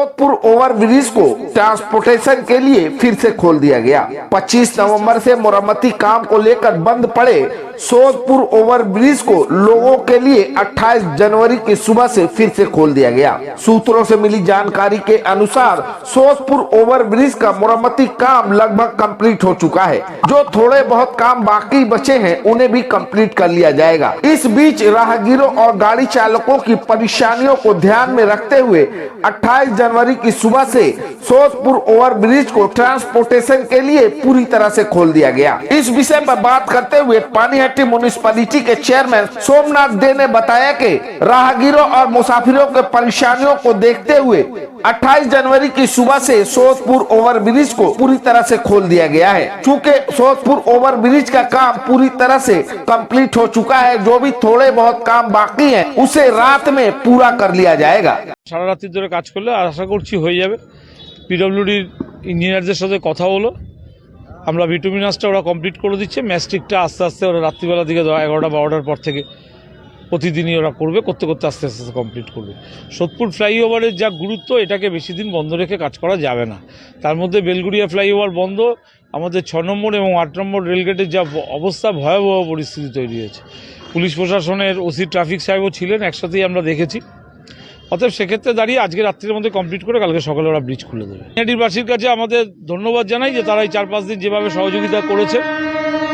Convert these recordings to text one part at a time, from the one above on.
Sodpur overbridge को transportation के लिए फिर से खोल दिया गया। 25 नवंबर से मरम्मती काम को लेकर बंद पड़े सोदपुर ओवरब्रिज को लोगों के लिए 28 जनवरी की सुबह से फिर से खोल दिया गया। सूत्रों से मिली जानकारी के अनुसार सोदपुर ओवरब्रिज का मरम्मती काम लगभग कंप्लीट हो चुका है। जो थोड़े बहुत काम बाकी बचे हैं उन्हें भी कंप्लीट कर लिया जाएगा। इस बीच राहगीरों और गाड़ी चालकों की परेशानियों को ध्यान में रखते हुए 28 जनवरी की सुबह से सोदपुर ओवरब्रिज को ट्रांसपोर्टेशन के लिए पूरी तरह से खोल दिया गया। इस विषय पर बात करते हुए पानीहाटी म्युनिसिपैलिटी के चेयरमैन सोमनाथ डे ने बताया कि राहगीरों और मुसाफिरों के परेशानियों को देखते हुए 28 जनवरी की सुबह से सोदपुर ओवरब्रिज को पूरी तरह से खोल दिया गया है। चूँकि सोदपुर ओवरब्रिज का काम पूरी तरह से कंप्लीट हो चुका है, जो भी थोड़े बहुत काम बाकी है उसे रात में पूरा कर लिया जाएगा। সারা রাত ধরে কাজ করলে আশা করছি হয়ে যাবে। পিডব্লিউডির ইঞ্জিনিয়ারদের সাথে কথা হলো, আমরা বিটুমিনাসটা ওরা কমপ্লিট করে দিচ্ছে। ম্যাস্টিকটা আস্তে আস্তে ওরা রাত্রিবেলা দিকে 11টা-12টার পর থেকে প্রতিদিনই ওরা করবে, করতে করতে আস্তে আস্তে কমপ্লিট করবে। সোদপুর ফ্লাইওভারের যা গুরুত্ব, এটাকে বেশি দিন বন্ধ রেখে কাজ করা যাবে না। তার মধ্যে বেলগুড়িয়া ফ্লাইওভার বন্ধ, আমাদের 6 নম্বর এবং 8 নম্বর রেলগেটের যা অবস্থা, ভয়াবহ পরিস্থিতি তৈরি হয়েছে। পুলিশ প্রশাসনের ওসি ট্রাফিক সাহেবও ছিলেন, একসাথেই আমরা দেখেছি। অতএব সেক্ষেত্রে দাঁড়িয়ে আজকে রাত্রির মধ্যে কমপ্লিট করে কালকে সকালে ওরা ব্রিজ খুলে দেবে। পানিহাটিবাসীর কাছে আমাদের ধন্যবাদ জানাই যে তারা এই 4-5 দিন যেভাবে সহযোগিতা করেছে।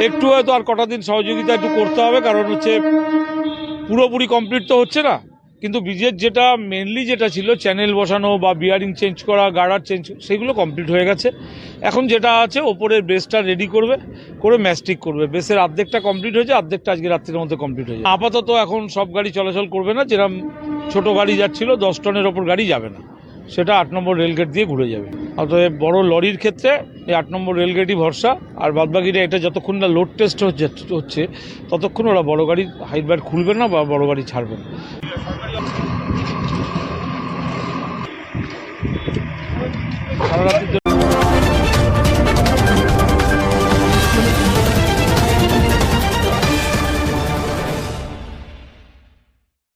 একটু হয়তো আর কটা দিন সহযোগিতা একটু করতে হবে, কারণ হচ্ছে পুরোপুরি কমপ্লিট তো হচ্ছে না, কিন্তু ব্রিজের যেটা মেনলি যেটা ছিল চ্যানেল বসানো বা বিয়ারিং চেঞ্জ করা, গার্ডার চেঞ্জ, সেগুলো কমপ্লিট হয়ে গেছে। এখন যেটা আছে ওপরের বেসটা রেডি করবে, করে ম্যাস্টিক করবে। বেসের অর্ধেকটা কমপ্লিট হয়েছে, অর্ধেকটা আজকে রাত্রির মধ্যে কমপ্লিট হয়ে যাবে। আপাতত এখন সব গাড়ি চলাচল করবে না, যেরকম ছোট গাড়ি যাচ্ছিল 10 টনের ওপর গাড়ি যাবে না, সেটা 8 নম্বর রেলগেট দিয়ে ঘুরে যাবে। অতএব বড় লরির ক্ষেত্রে এই 8 নম্বর রেলগেটই ভরসা। আর বাদবাকিটা এটা যতক্ষণ না লোড টেস্ট হচ্ছে ততক্ষণ ওরা বড় গাড়ির হাইট বার খুলবে না বা বড় গাড়ি ছাড়বে না।